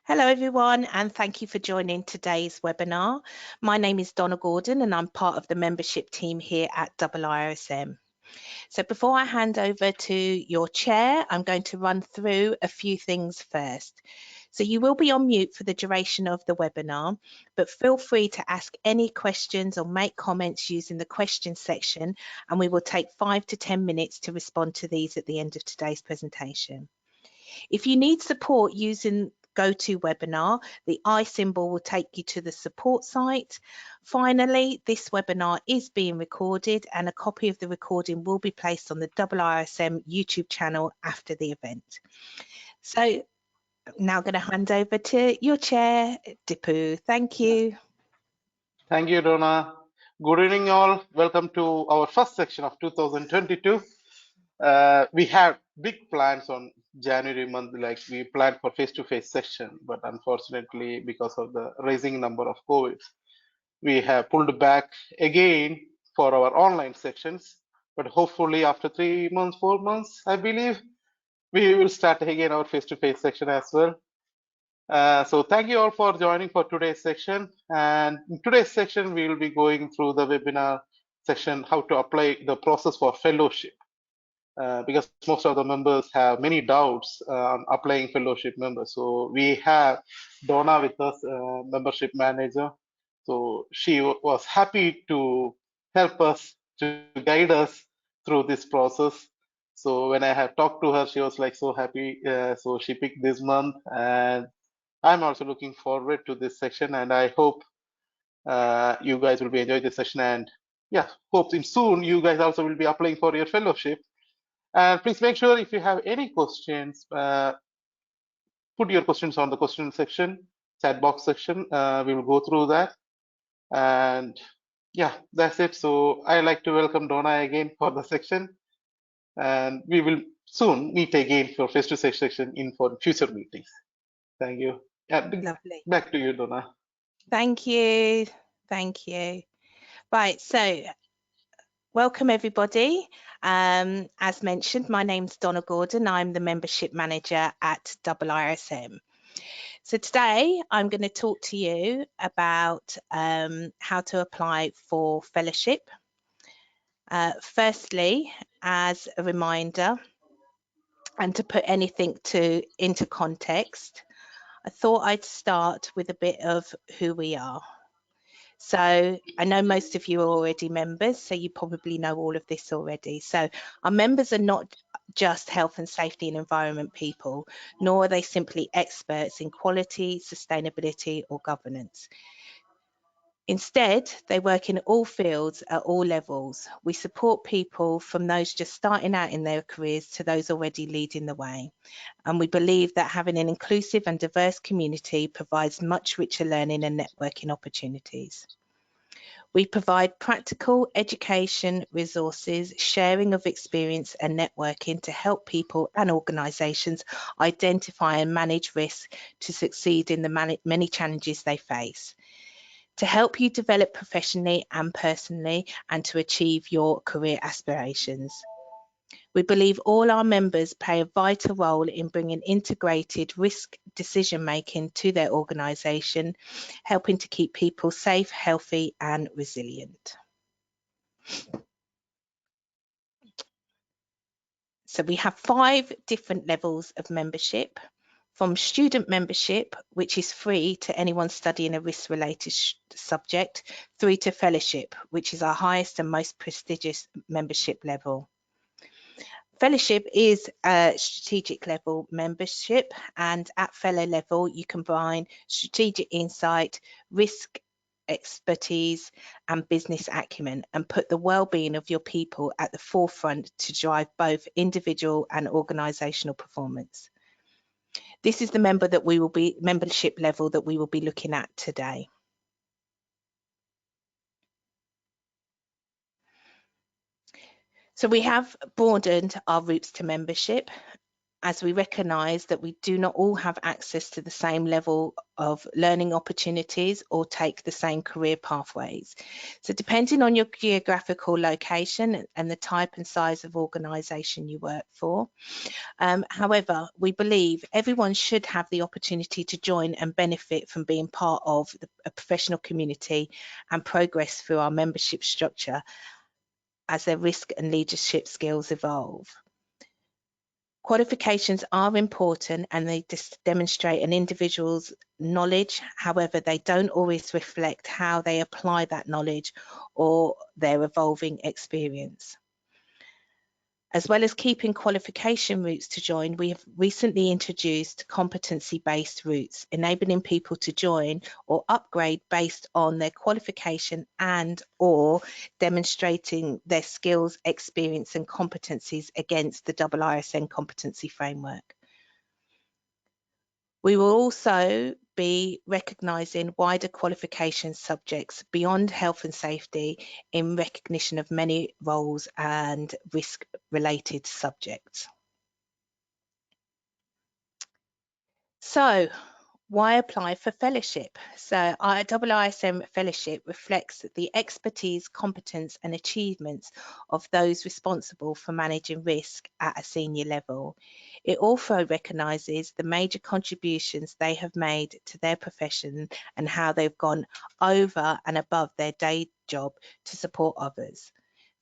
Hello everyone, and thank you for joining today's webinar. My name is Donna Gordon and I'm part of the membership team here at IIRSM. So before I hand over to your chair, I'm going to run through a few things first. So you will be on mute for the duration of the webinar, but feel free to ask any questions or make comments using the questions section, and we will take 5 to 10 minutes to respond to these at the end of today's presentation. If you need support using GoToWebinar, the I symbol will take you to the support site. Finally, this webinar is being recorded and a copy of the recording will be placed on the IIRSM YouTube channel after the event. So I'm now going to hand over to your chair, Dipu. Thank you. Thank you, Donna. Good evening, all. Welcome to our first section of 2022. We had big plans on January month, like we planned for face-to-face section, but unfortunately, because of the rising number of COVID, we have pulled back again for our online sections. But hopefully, after 3 months, 4 months, I believe we will start again our face-to-face section as well. So thank you all for joining for today's section. And in today's section, we will be going through the webinar section, how to apply the process for fellowship. Because most of the members have many doubts on applying fellowship members. So we have Donna with us, membership manager. So she was happy to help us, to guide us through this process. So when I had talked to her, she was like so happy. So she picked this month, and I'm also looking forward to this session, and I hope you guys will be enjoying this session. And yeah, hope soon you guys also will be applying for your fellowship. And please make sure if you have any questions, put your questions on the question section, chat box section. We will go through that. And yeah, that's it. So I like to welcome Donna again for the section. And we will soon meet again for face-to-face section in for future meetings. Thank you. Yeah, Lovely. back to you, Donna. Thank you. Thank you. Right, so welcome everybody. As mentioned, my name's Donna Gordon. I'm the membership manager at IIRSM. So today I'm going to talk to you about how to apply for fellowship. Firstly, as a reminder, and to put anything into context, I thought I'd start with a bit of who we are. So I know most of you are already members, so you probably know all of this already. So our members are not just health and safety and environment people, nor are they simply experts in quality, sustainability or governance. Instead, they work in all fields at all levels. We support people from those just starting out in their careers to those already leading the way. And we believe that having an inclusive and diverse community provides much richer learning and networking opportunities. We provide practical education, resources, sharing of experience and networking to help people and organisations identify and manage risks to succeed in the many challenges they face, to help you develop professionally and personally and to achieve your career aspirations. We believe all our members play a vital role in bringing integrated risk decision making to their organisation, helping to keep people safe, healthy and resilient. So we have 5 different levels of membership, from student membership, which is free to anyone studying a risk-related subject, through to fellowship, which is our highest and most prestigious membership level. Fellowship is a strategic level membership, and at fellow level you combine strategic insight, risk expertise and business acumen, and put the well-being of your people at the forefront to drive both individual and organisational performance. This is the membership level that we will be looking at today. So we have broadened our routes to membership. as we recognise that we do not all have access to the same level of learning opportunities or take the same career pathways. So depending on your geographical location and the type and size of organisation you work for, however, we believe everyone should have the opportunity to join and benefit from being part of a professional community and progress through our membership structure as their risk and leadership skills evolve. Qualifications are important and they demonstrate an individual's knowledge. However, they don't always reflect how they apply that knowledge or their evolving experience. As well as keeping qualification routes to join, we have recently introduced competency-based routes, enabling people to join or upgrade based on their qualification and or demonstrating their skills, experience and competencies against the IIRSM Competency Framework. We will also be recognising wider qualification subjects beyond health and safety in recognition of many roles and risk-related subjects. So, why apply for fellowship? So our IIRSM fellowship reflects the expertise, competence and achievements of those responsible for managing risk at a senior level. It also recognises the major contributions they have made to their profession and how they've gone over and above their day job to support others.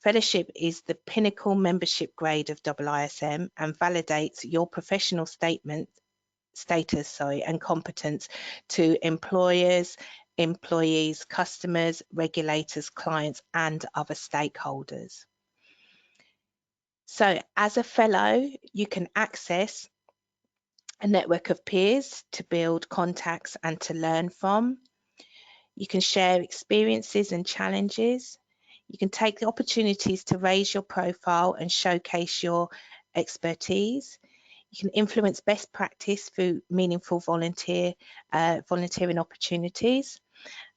Fellowship is the pinnacle membership grade of IIRSM and validates your professional status and competence to employers, employees, customers, regulators, clients, and other stakeholders. So as a fellow, you can access a network of peers to build contacts and to learn from. You can share experiences and challenges. You can take the opportunities to raise your profile and showcase your expertise. You can influence best practice through meaningful volunteering opportunities.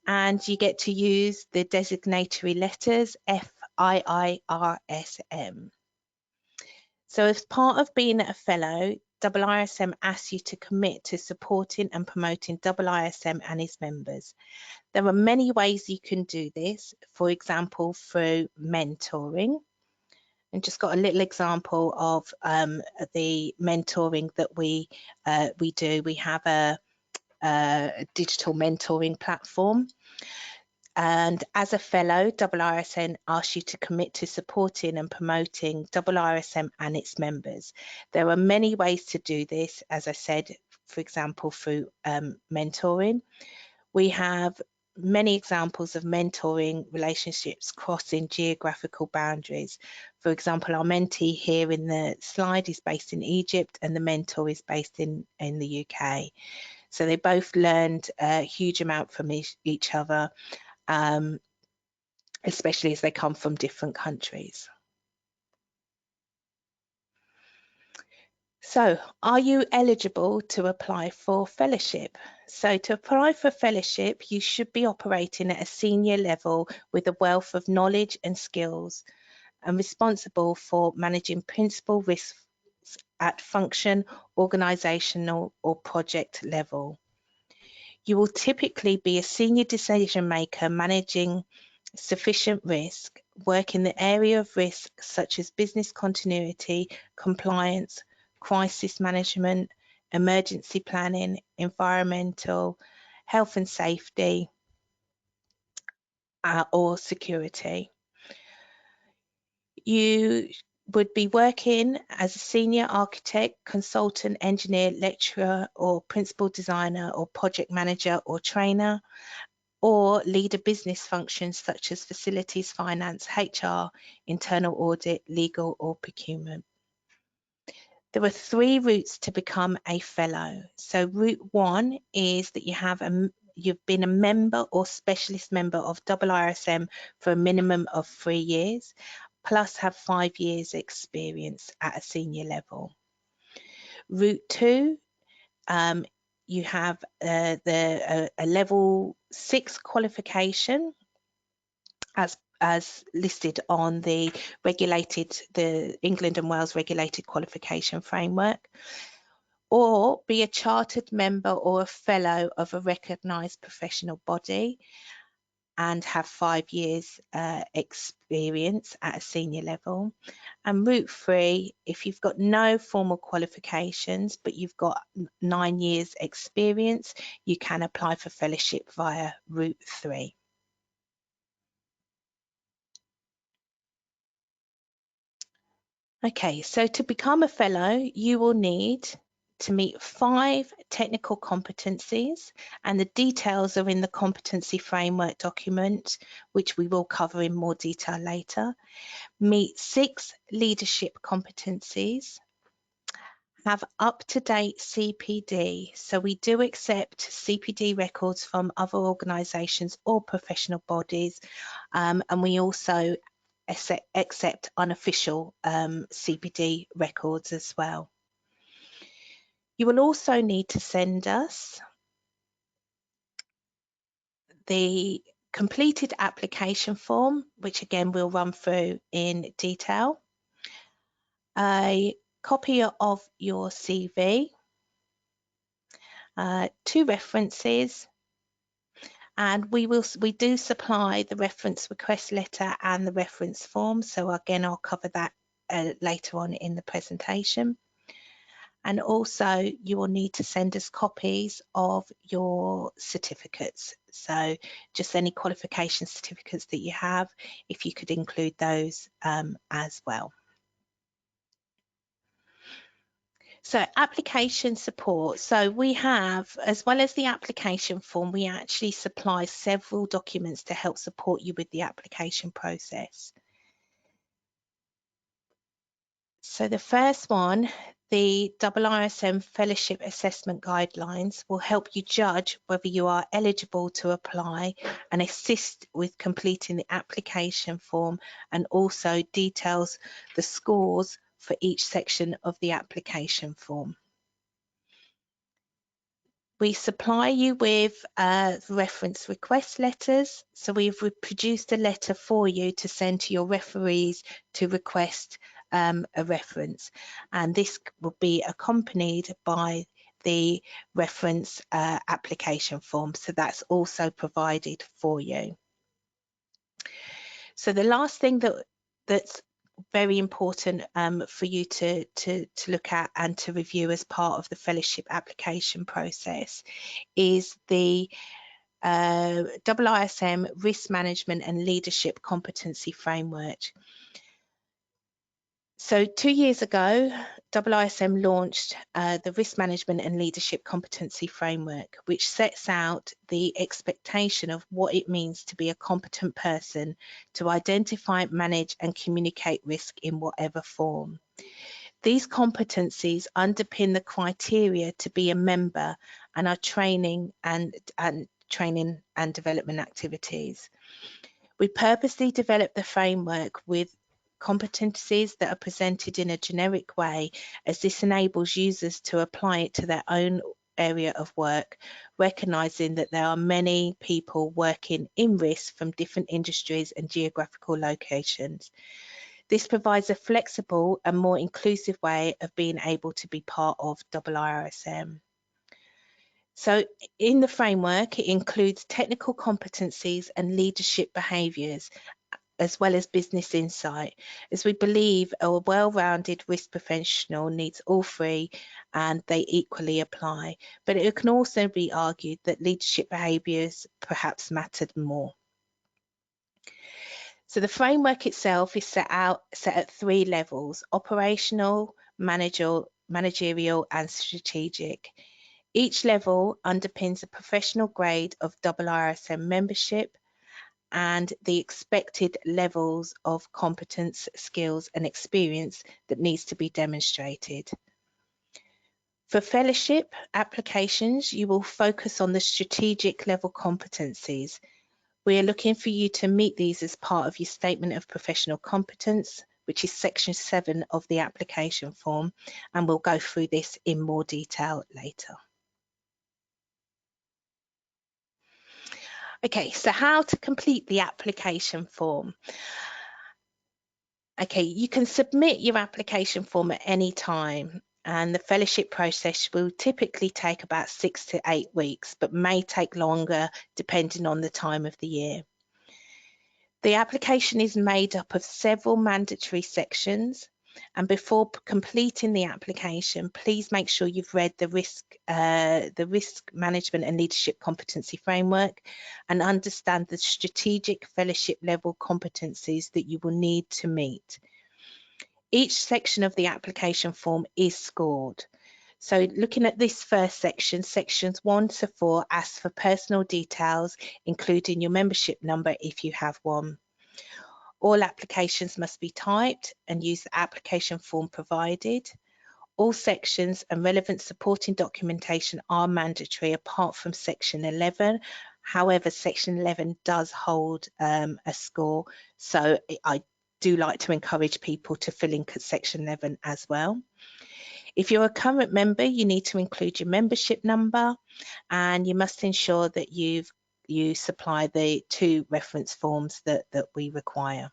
And you get to use the designatory letters IIRSM. So as part of being a fellow, IIRSM asks you to commit to supporting and promoting IIRSM and its members. There are many ways you can do this, for example, through mentoring. And just got a little example of the mentoring that we do. We have a digital mentoring platform. And as a fellow, IIRSM asks you to commit to supporting and promoting IIRSM and its members. There are many ways to do this, as I said, for example, through mentoring. We have many examples of mentoring relationships crossing geographical boundaries. For example, our mentee here in the slide is based in Egypt and the mentor is based in the UK. So they both learned a huge amount from each other, especially as they come from different countries. So, are you eligible to apply for fellowship? So to apply for fellowship, you should be operating at a senior level with a wealth of knowledge and skills and responsible for managing principal risks at function, organisational or project level. You will typically be a senior decision maker managing sufficient risk, work in the area of risk such as business continuity, compliance, crisis management, emergency planning, environmental, health and safety, or security. You would be working as a senior architect, consultant, engineer, lecturer, or principal designer, or project manager or trainer, or lead a business functions such as facilities, finance, HR, internal audit, legal, or procurement. There are 3 routes to become a fellow. So route 1 is that you've been a member or specialist member of IIRSM for a minimum of 3 years, plus have 5 years experience at a senior level. Route 2, you have a level 6 qualification as as listed on the England and Wales regulated qualification framework, or be a chartered member or a fellow of a recognised professional body and have 5 years experience at a senior level. And route 3, if you've got no formal qualifications but you've got 9 years experience, you can apply for fellowship via route 3. Okay, so to become a fellow, you will need to meet 5 technical competencies, and the details are in the Competency Framework document, which we will cover in more detail later. Meet 6 leadership competencies, have up-to-date CPD. So we do accept CPD records from other organisations or professional bodies, and we also accept unofficial CPD records as well. You will also need to send us the completed application form, which again we'll run through in detail, a copy of your CV, 2 references, and we do supply the reference request letter and the reference form. So again, I'll cover that later on in the presentation. And also you will need to send us copies of your certificates. So just any qualification certificates that you have, if you could include those as well. So application support. So we have, as well as the application form, we actually supply several documents to help support you with the application process. So the first one, the IIRSM Fellowship Assessment Guidelines, will help you judge whether you are eligible to apply and assist with completing the application form, and also details the scores for each section of the application form. We supply you with reference request letters. So we've produced a letter for you to send to your referees to request a reference. And this will be accompanied by the reference application form. So that's also provided for you. So the last thing that's very important for you to look at and to review as part of the fellowship application process is the IIRSM Risk Management and Leadership Competency Framework. So 2 years ago, IIRSM launched the Risk Management and Leadership Competency Framework, which sets out the expectation of what it means to be a competent person to identify, manage and communicate risk in whatever form. These competencies underpin the criteria to be a member and our training and development activities. We purposely developed the framework with competencies that are presented in a generic way, as this enables users to apply it to their own area of work, recognizing that there are many people working in risk from different industries and geographical locations. This provides a flexible and more inclusive way of being able to be part of IIRSM. So in the framework, it includes technical competencies and leadership behaviours, as well as business insight, as we believe a well-rounded risk professional needs all 3 and they equally apply. But it can also be argued that leadership behaviours perhaps mattered more. So the framework itself is set at 3 levels: operational, managerial and strategic. Each level underpins a professional grade of IIRSM membership and the expected levels of competence, skills and experience that needs to be demonstrated. For fellowship applications, you will focus on the strategic level competencies. We are looking for you to meet these as part of your statement of professional competence, which is section 7 of the application form, and we'll go through this in more detail later. Okay, so how to complete the application form. Okay, you can submit your application form at any time, and the fellowship process will typically take about 6 to 8 weeks, but may take longer depending on the time of the year. The application is made up of several mandatory sections, and before completing the application, please make sure you've read the risk management and leadership competency framework and understand the strategic fellowship level competencies that you will need to meet. Each section of the application form is scored. So looking at this first section, sections 1 to 4 ask for personal details, including your membership number if you have one. All applications must be typed and use the application form provided. All sections and relevant supporting documentation are mandatory apart from section 11. However, section 11 does hold a score, so I do like to encourage people to fill in section 11 as well. If you're a current member, you need to include your membership number, and you must ensure that you supply the 2 reference forms that we require.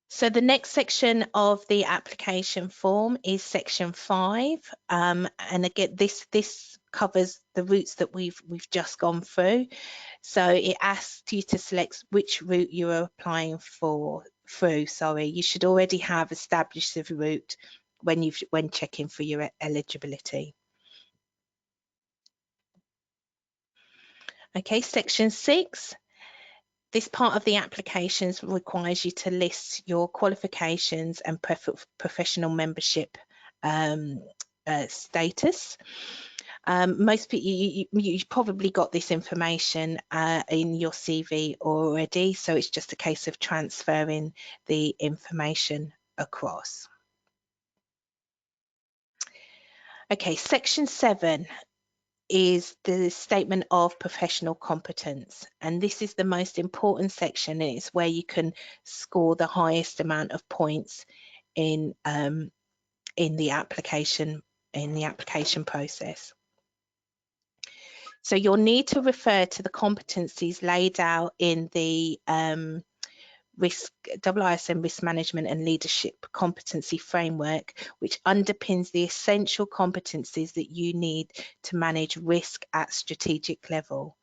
So the next section of the application form is section 5, and again this covers the routes that we've just gone through. So it asks you to select which route you are applying through. You should already have established the route when checking for your eligibility. Okay, section 6. This part of the applications requires you to list your qualifications and professional membership status. Most people, you probably got this information in your CV already, so it's just a case of transferring the information across. Okay, section 7 is the statement of professional competence, and this is the most important section, and it's where you can score the highest amount of points in the application process. So you'll need to refer to the competencies laid out in the IIRSM Risk Management and Leadership Competency Framework, which underpins the essential competencies that you need to manage risk at strategic level.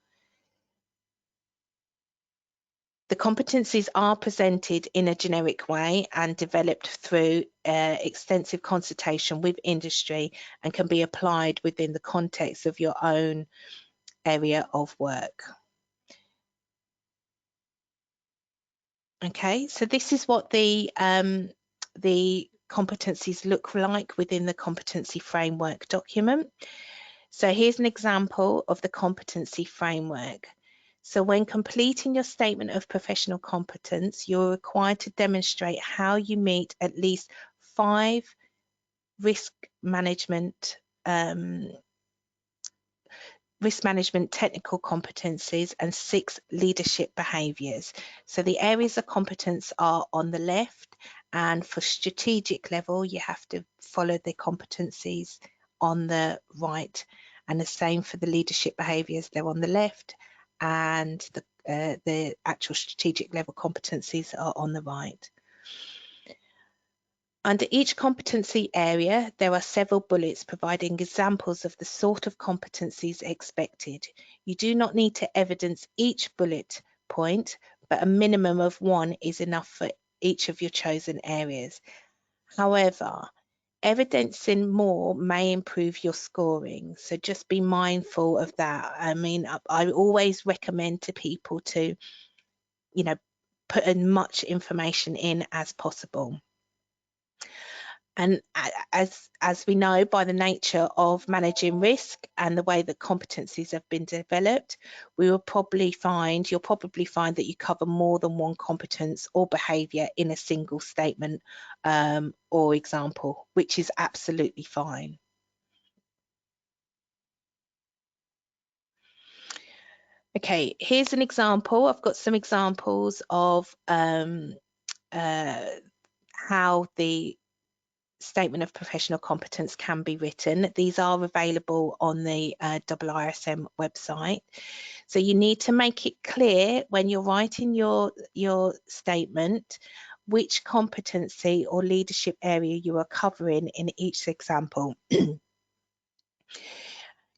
The competencies are presented in a generic way and developed through extensive consultation with industry and can be applied within the context of your own area of work. Okay, so this is what the competencies look like within the competency framework document. So here's an example of the competency framework. So when completing your statement of professional competence, you're required to demonstrate how you meet at least 5 risk management technical competencies and 6 leadership behaviours. So the areas of competence are on the left, and for strategic level you have to follow the competencies on the right, and the same for the leadership behaviours, they're on the left, and the actual strategic level competencies are on the right. Under each competency area, there are several bullets providing examples of the sort of competencies expected. You do not need to evidence each bullet point, but a minimum of 1 is enough for each of your chosen areas. However, evidencing more may improve your scoring, so just be mindful of that. I mean, I always recommend to people to, put as much information in as possible. And as we know, by the nature of managing risk and the way that competencies have been developed, you'll probably find that you cover more than one competence or behaviour in a single statement or example, which is absolutely fine. Okay, here's an example. I've got some examples of how the statement of professional competence can be written. These are available on the IIRSM website. So you need to make it clear when you're writing your statement which competency or leadership area you are covering in each example.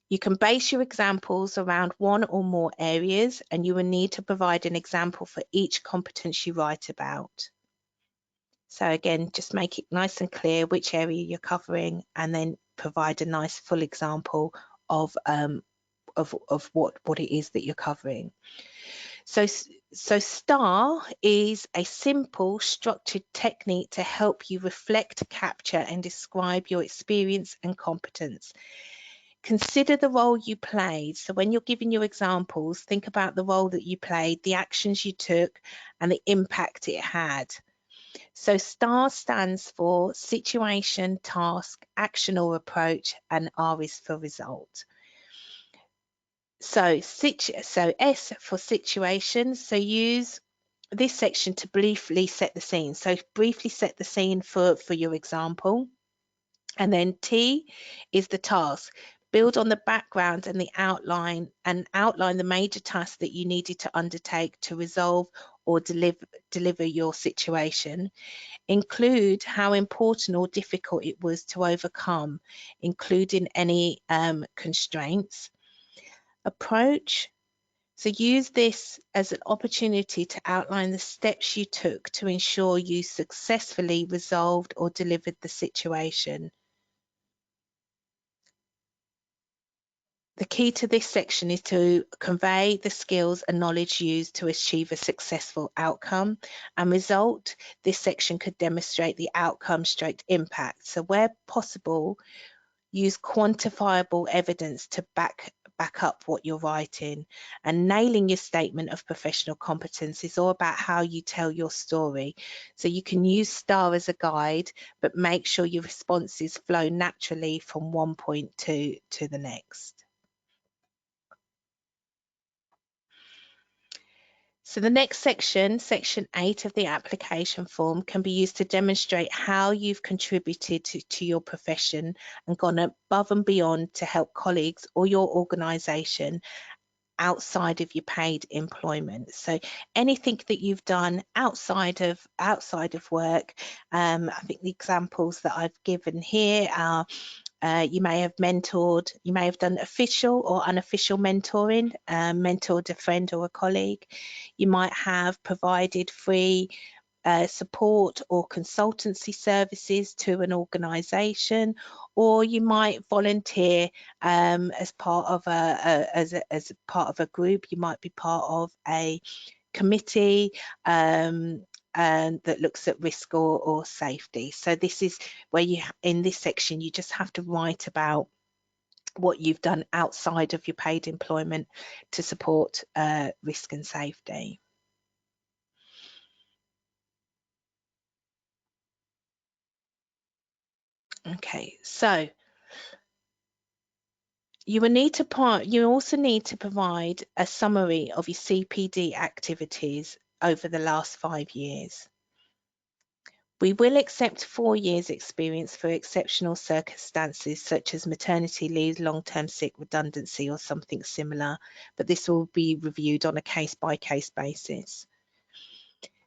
You can base your examples around one or more areas, and you will need to provide an example for each competence you write about. So again, just make it nice and clear which area you're covering, and then provide a nice full example of what it is that you're covering. So STAR is a simple, structured technique to help you reflect, capture, and describe your experience and competence. Consider the role you played. So when you're giving your examples, think about the role that you played, the actions you took, and the impact it had. So STAR stands for situation, task, action or approach, and R is for result. So S for situation. So use this section to briefly set the scene. So briefly set the scene for your example. And then T is the task. Build on the background and the outline, and outline the major tasks that you needed to undertake to resolve or deliver your situation. Include how important or difficult it was to overcome, including any constraints. Approach. So use this as an opportunity to outline the steps you took to ensure you successfully resolved or delivered the situation. The key to this section is to convey the skills and knowledge used to achieve a successful outcome and result. This section could demonstrate the outcome / impact. So where possible, use quantifiable evidence to back up what you're writing. And nailing your statement of professional competence is all about how you tell your story. So you can use STAR as a guide, but make sure your responses flow naturally from one point to the next. So the next section, section 8 of the application form, can be used to demonstrate how you've contributed to your profession and gone above and beyond to help colleagues or your organisation outside of your paid employment. So anything that you've done outside of work. I think the examples that I've given here are you may have mentored, you may have done official or unofficial mentoring, mentored a friend or a colleague. You might have provided free support or consultancy services to an organisation, or you might volunteer as part of as part of a group. You might be part of a committee and that looks at risk or safety. So this is where you, in this section, you just have to write about what you've done outside of your paid employment to support risk and safety. Okay, so you also need to provide a summary of your CPD activities over the last 5 years. We will accept 4 years experience for exceptional circumstances such as maternity leave, long-term sick, redundancy or something similar, but this will be reviewed on a case-by-case basis.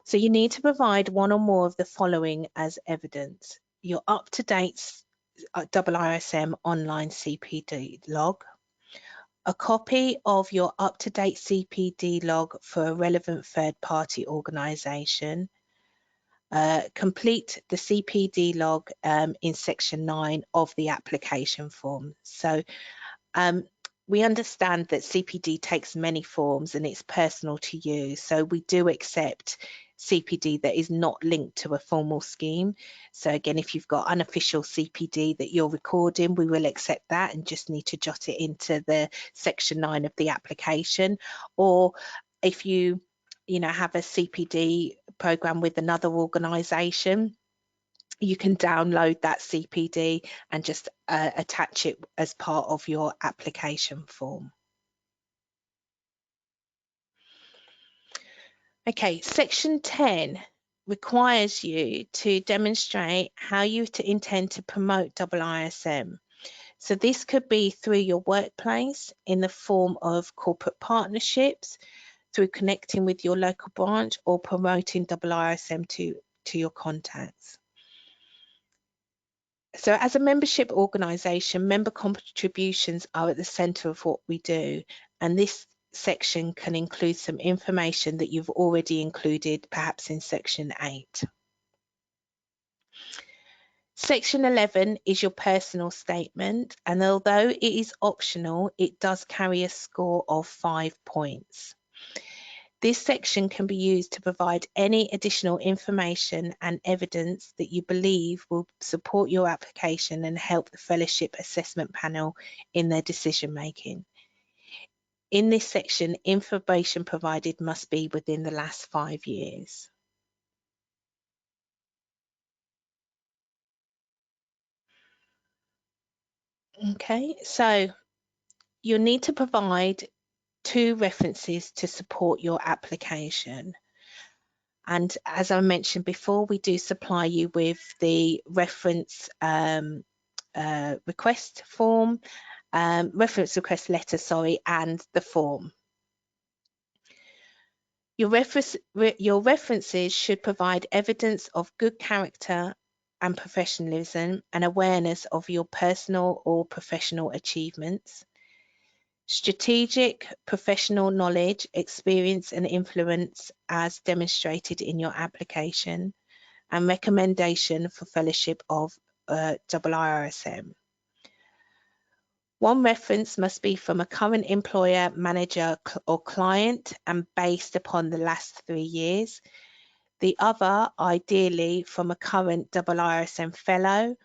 So you need to provide one or more of the following as evidence: your up-to-date IIRSM online CPD log, a copy of your up-to-date CPD log for a relevant third-party organisation. Complete the CPD log in section 9 of the application form. So we understand that CPD takes many forms and it's personal to you. So we do accept CPD that is not linked to a formal scheme. So again, if you've got unofficial CPD that you're recording, we will accept that and just need to jot it into the section 9 of the application. Or if you have a CPD program with another organisation, you can download that CPD and just attach it as part of your application form. Okay, section 10 requires you to demonstrate how you intend to promote IIRSM. So this could be through your workplace in the form of corporate partnerships, through connecting with your local branch, or promoting IIRSM to your contacts. So as a membership organisation, member contributions are at the centre of what we do, and this section can include some information that you've already included, perhaps in section 8. Section 11 is your personal statement, and although it is optional, it does carry a score of 5 points. This section can be used to provide any additional information and evidence that you believe will support your application and help the Fellowship Assessment Panel in their decision making. In this section, information provided must be within the last 5 years. Okay, so you'll need to provide 2 references to support your application. And as I mentioned before, we do supply you with the reference request form, reference request letter, sorry, and the form. Your references should provide evidence of good character and professionalism and awareness of your personal or professional achievements, strategic professional knowledge, experience and influence as demonstrated in your application, and recommendation for fellowship of IIRSM. 1 reference must be from a current employer, manager or client and based upon the last 3 years. The other, ideally, from a current IIRSM fellow.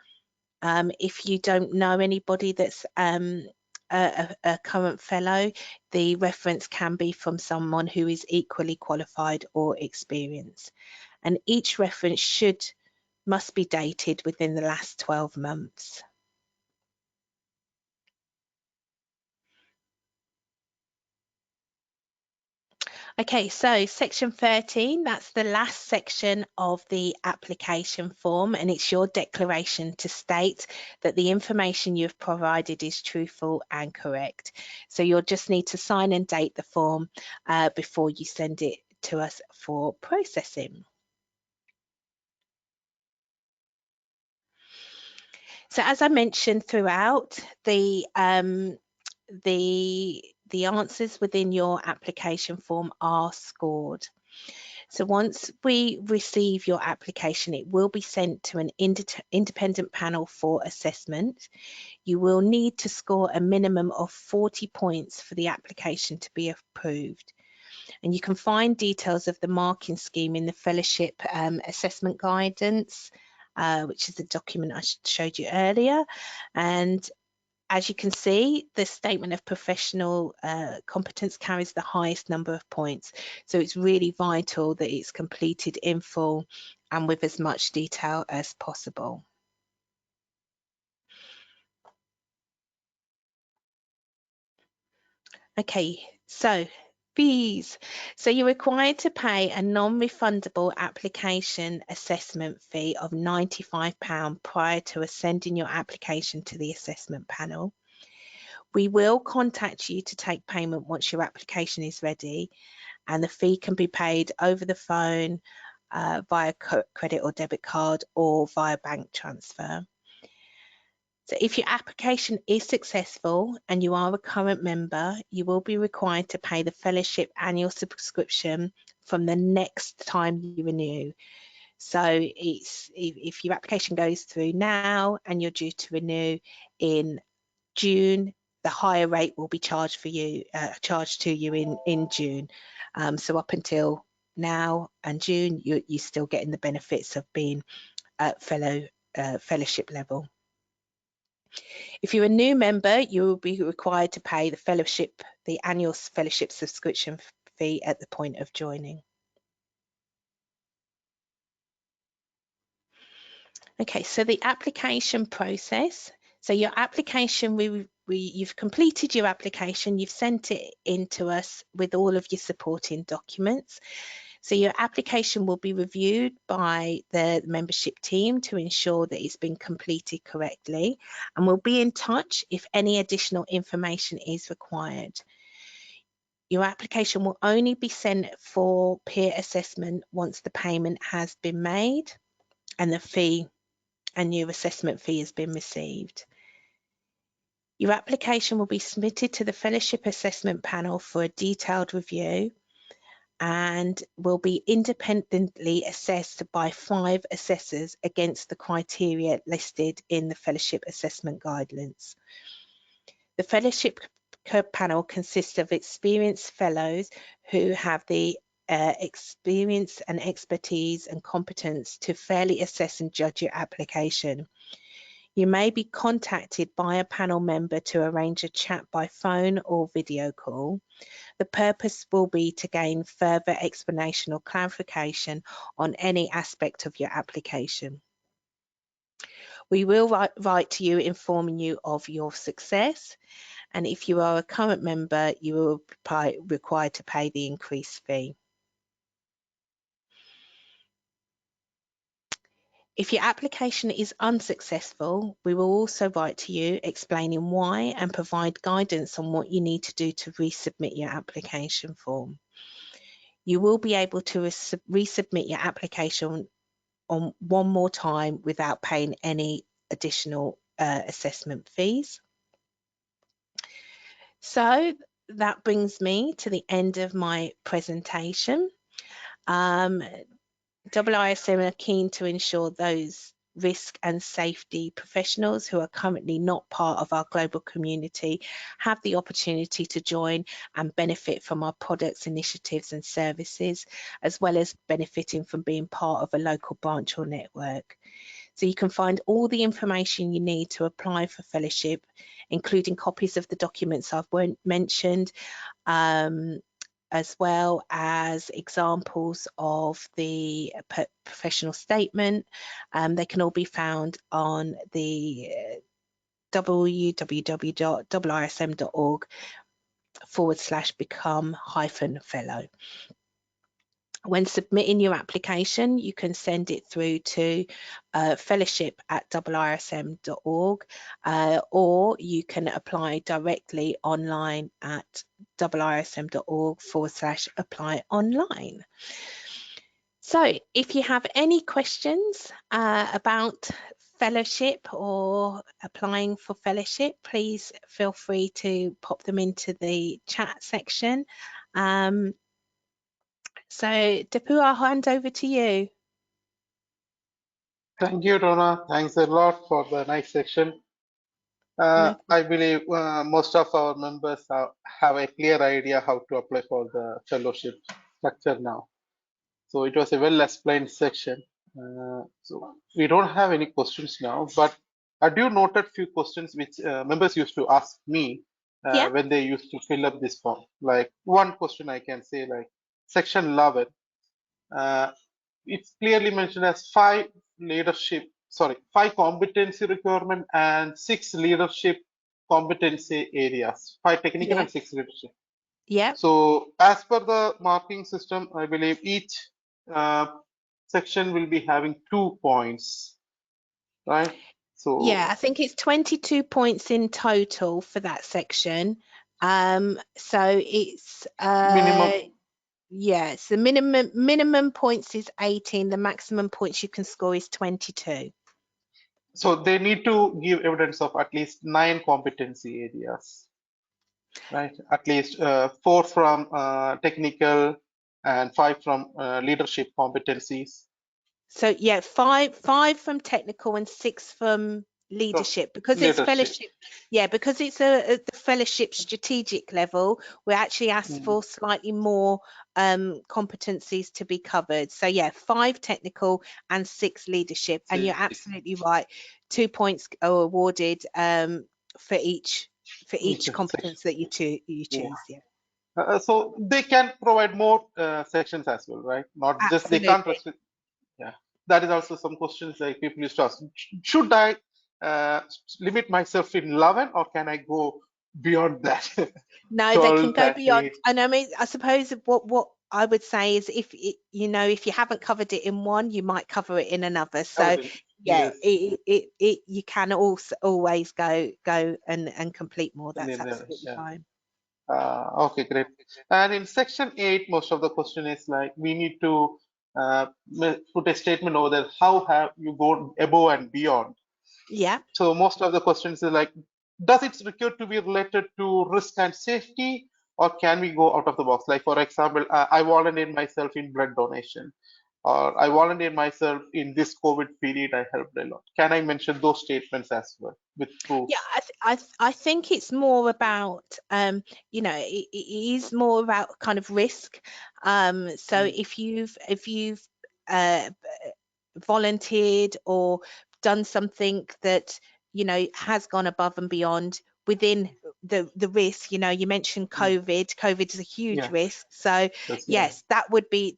If you don't know anybody that's a current fellow, the reference can be from someone who is equally qualified or experienced. And each reference must be dated within the last 12 months. Okay, so section 13, that's the last section of the application form, and it's your declaration to state that the information you've provided is truthful and correct. So you'll just need to sign and date the form before you send it to us for processing. So as I mentioned throughout, the answers within your application form are scored. So once we receive your application, it will be sent to an independent panel for assessment. You will need to score a minimum of 40 points for the application to be approved. And you can find details of the marking scheme in the Fellowship Assessment Guidance, which is the document I showed you earlier. And as you can see, the statement of professional competence carries the highest number of points. So it's really vital that it's completed in full and with as much detail as possible. Okay, so fees. So you're required to pay a non-refundable application assessment fee of £95 prior to sending your application to the assessment panel. We will contact you to take payment once your application is ready, and the fee can be paid over the phone, via credit or debit card, or via bank transfer. So if your application is successful and you are a current member, you will be required to pay the fellowship annual subscription from the next time you renew. So if your application goes through now and you're due to renew in June, the higher rate will be charged for you, charged to you in June. So up until now and June, you're still getting the benefits of being at fellowship level. If you're a new member, you will be required to pay the annual fellowship subscription fee at the point of joining. Okay, so the application process. So your application, you've completed your application, you've sent it in to us with all of your supporting documents. So your application will be reviewed by the membership team to ensure that it's been completed correctly, and we'll be in touch if any additional information is required. Your application will only be sent for peer assessment once the payment has been made and the fee and your assessment fee has been received. Your application will be submitted to the Fellowship Assessment Panel for a detailed review and will be independently assessed by 5 assessors against the criteria listed in the Fellowship Assessment Guidelines. The Fellowship Panel consists of experienced fellows who have the experience and expertise and competence to fairly assess and judge your application. You may be contacted by a panel member to arrange a chat by phone or video call. The purpose will be to gain further explanation or clarification on any aspect of your application. We will write to you informing you of your success, and if you are a current member, you will be required to pay the increased fee. If your application is unsuccessful, we will also write to you explaining why and provide guidance on what you need to do to resubmit your application form. You will be able to resubmit your application on one more time without paying any additional assessment fees. So that brings me to the end of my presentation. IIRSM are keen to ensure those risk and safety professionals who are currently not part of our global community have the opportunity to join and benefit from our products, initiatives and services, as well as benefiting from being part of a local branch or network. So you can find all the information you need to apply for fellowship, including copies of the documents I've mentioned, as well as examples of the professional statement. They can all be found on the www.iirsm.org/become-fellow. When submitting your application, you can send it through to fellowship@iirsm.org, or you can apply directly online at iirsm.org/apply online. So if you have any questions about fellowship or applying for fellowship, please feel free to pop them into the chat section. So Deepu, I'll hand over to you. Thank you, Rona. Thanks a lot for the nice section. I believe most of our members have a clear idea how to apply for the fellowship structure now. So it was a well explained section. So we don't have any questions now, but I do noted few questions which members used to ask me Yeah. when they used to fill up this form. Like one question I can say, like section 11, it's clearly mentioned as 5 competency requirement and 6 leadership competency areas, 5 technical Yeah. and 6 leadership. Yeah. So as per the marking system, I believe each section will be having 2 points, right? So yeah, I think it's 22 points in total for that section. So it's minimum. yeah, so minimum points is 18, the maximum points you can score is 22. So they need to give evidence of at least 9 competency areas, right? At least 4 from technical and 5 from leadership competencies. So yeah, five from technical and 6 from leadership, because it's fellowship. Yeah, because it's the fellowship strategic level, we actually ask for slightly more competencies to be covered. So yeah, 5 technical and 6 leadership, and you're absolutely right, 2 points are awarded for each competence that you choose. Yeah. So they can provide more sections as well, right? Not just they can't restrict. Yeah, that is also some questions like people used to ask. Should I limit myself in 11 or can I go beyond that? No, 12, they can go 13. beyond. And I mean, I suppose what I would say is if if you haven't covered it in one, you might cover it in another. So yeah, Yes. you can also always go and complete more. That's absolutely Yeah. fine. Okay, great. And in section 8, most of the question is like we need to put a statement over there. How have you gone above and beyond? Yeah. So most of the questions is like, does it require to be related to risk and safety, or can we go out of the box? Like for example, I volunteered myself in blood donation, or I volunteered myself in this COVID period. I helped a lot. Can I mention those statements as well with Yeah, proofs? I think it's more about it is more about kind of risk. So Mm, if you've uh, volunteered or done something that has gone above and beyond within the risk, you mentioned mm. COVID is a huge Yeah, risk, so yeah. yes, that would be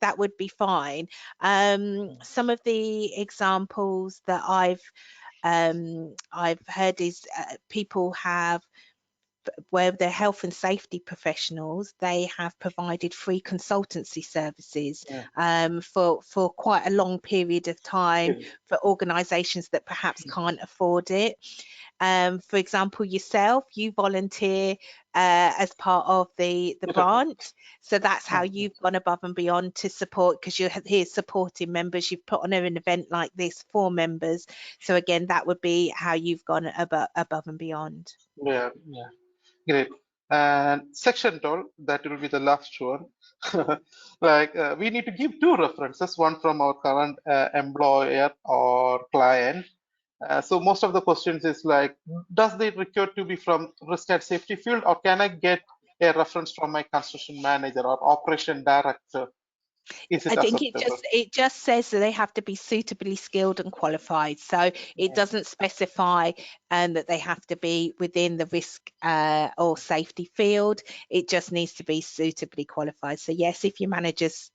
fine. Some of the examples that I've heard is people have, where they're health and safety professionals, they have provided free consultancy services Yeah. for quite a long period of time Good. for organisations that perhaps can't afford it. For example, yourself, you volunteer as part of the branch. So that's how Okay. you've gone above and beyond to support, because you're here supporting members. You've put on an event like this for members. So again, that would be how you've gone above and beyond. Yeah, yeah. Great. And section 12, that will be the last one. Like we need to give two references, one from our current employer or client. So most of the questions is like, does they require to be from risk and safety field, or can I get a reference from my construction manager or operation director? Is it I think acceptable? it just says that they have to be suitably skilled and qualified. So it Yeah. doesn't specify that they have to be within the risk or safety field. It just needs to be suitably qualified. So yes, if your manager's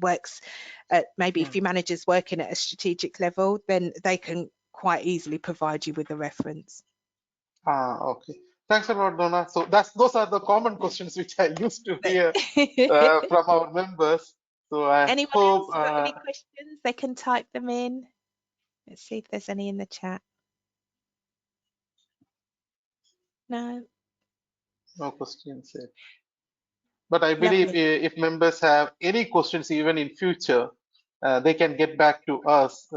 works at, maybe if Mm. your manager's working at a strategic level, then they can quite easily provide you with a reference. Okay. Thanks a lot, Donna. So those are the common questions which I used to hear from our members. So I Anyone hope else got any questions? They can type them in. Let's see if there's any in the chat. No. no questions. But I believe Lovely. if members have any questions, even in future, they can get back to us.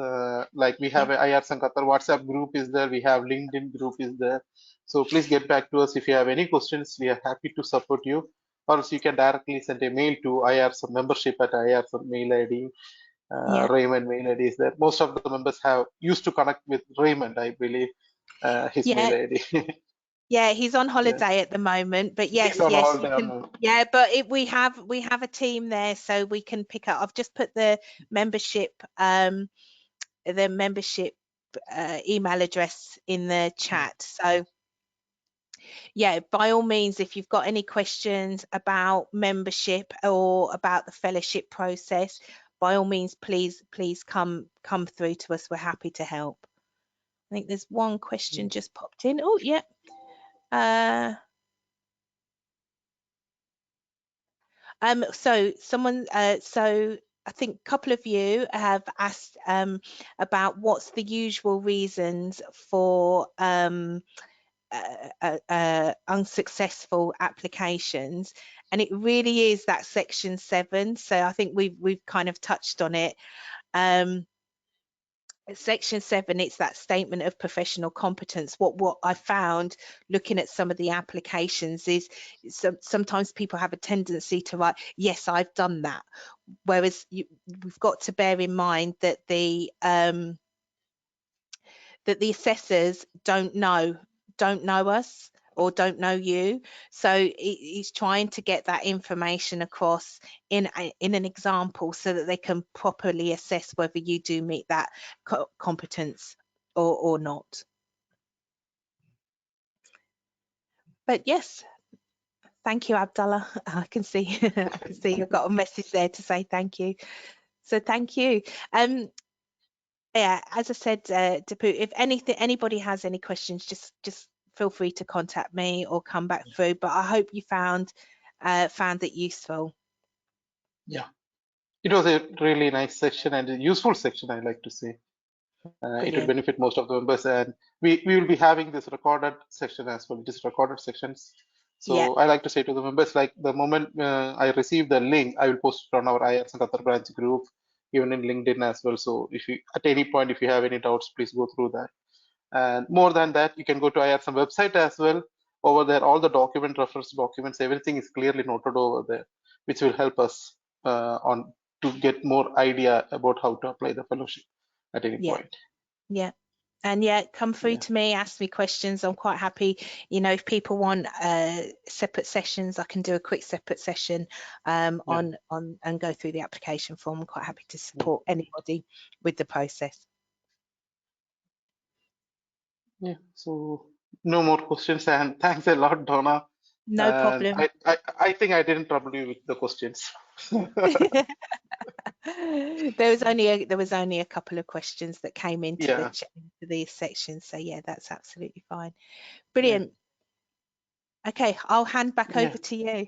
Like we Yeah. have a IIRSM Qatar WhatsApp group is there, we have LinkedIn group is there. So please get back to us if you have any questions. We are happy to support you. Or else you can directly send a mail to IIRSM membership at IIRSM mail ID. Yeah. Raymond mail ID is there. Most of the members have used to connect with Raymond, I believe, his mail Yeah. ID. Yeah, he's on Yeah, holiday at the moment, but he's yes, on yes, all you can. them. Yeah, but we have a team there, so we can pick up. I've just put membership the membership email address in the chat. So yeah, by all means, if you've got any questions about membership or about the fellowship process, by all means, please come through to us. We're happy to help. I think there's one question just popped in. Oh, yeah. So I think a couple of you have asked about what's the usual reasons for unsuccessful applications, and it really is that section 7. So I think we've kind of touched on it. Section 7, it's that statement of professional competence. What I found looking at some of the applications is sometimes people have a tendency to write, yes, I've done that, whereas we've got to bear in mind that the assessors don't know us or don't know you. So he's trying to get that information across in an example so that they can properly assess whether you do meet that competence or not. But yes, thank you, Abdullah. I can see you've got a message there to say thank you. So thank you. Yeah, as I said, Dipu, if anybody has any questions, just feel free to contact me or come back through. But I hope you found it useful. Yeah, it was a really nice section and a useful section, I like to say. It will benefit most of the members, and we will be having this recorded section as well. It is recorded sections. So I like to say to the members, like the moment I receive the link, I will post it on our IIRSM Qatar branch group, even in LinkedIn as well. So if you, at any point, if you have any doubts, please go through that. And more than that, you can go to IIRSM website as well. Over there, all the document reference documents, everything is clearly noted over there, which will help us on to get more idea about how to apply the fellowship at any point. Yeah. And come through to me, ask me questions. I'm quite happy. You know, if people want separate sessions, I can do a quick separate session on and go through the application form. I'm quite happy to support anybody with the process. Yeah, so no more questions, and thanks a lot, Donna. No problem. I think I didn't trouble you with the questions. There was only a couple of questions that came into the section, so yeah, that's absolutely fine. Brilliant. Okay, I'll hand back over to you.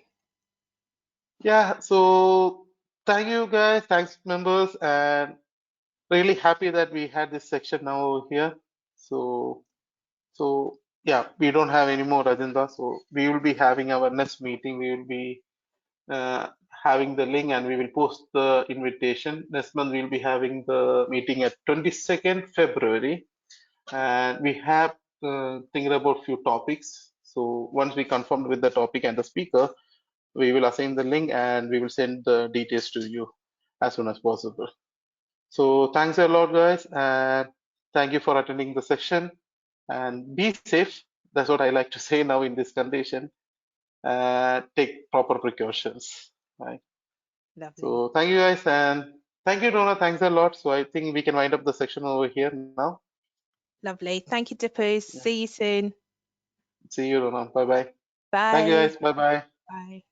Yeah, so thank you guys, thanks members, and really happy that we had this section now over here. So yeah, we don't have any more agenda, so we will be having our next meeting. We will be having the link and we will post the invitation. Next month we'll be having the meeting at 22nd February, and we have thinking about few topics. So once we confirmed with the topic and the speaker, we will assign the link and we will send the details to you as soon as possible. So thanks a lot, guys, and thank you for attending the session, and be safe. That's what I like to say now in this condition. Take proper precautions, right? Lovely. So thank you guys, and thank you, Donna. Thanks a lot. So I think we can wind up the section over here now. Lovely. Thank you, Dipus. See you soon. See you, Donna. Bye bye. Bye. Thank you, guys. Bye bye. Bye.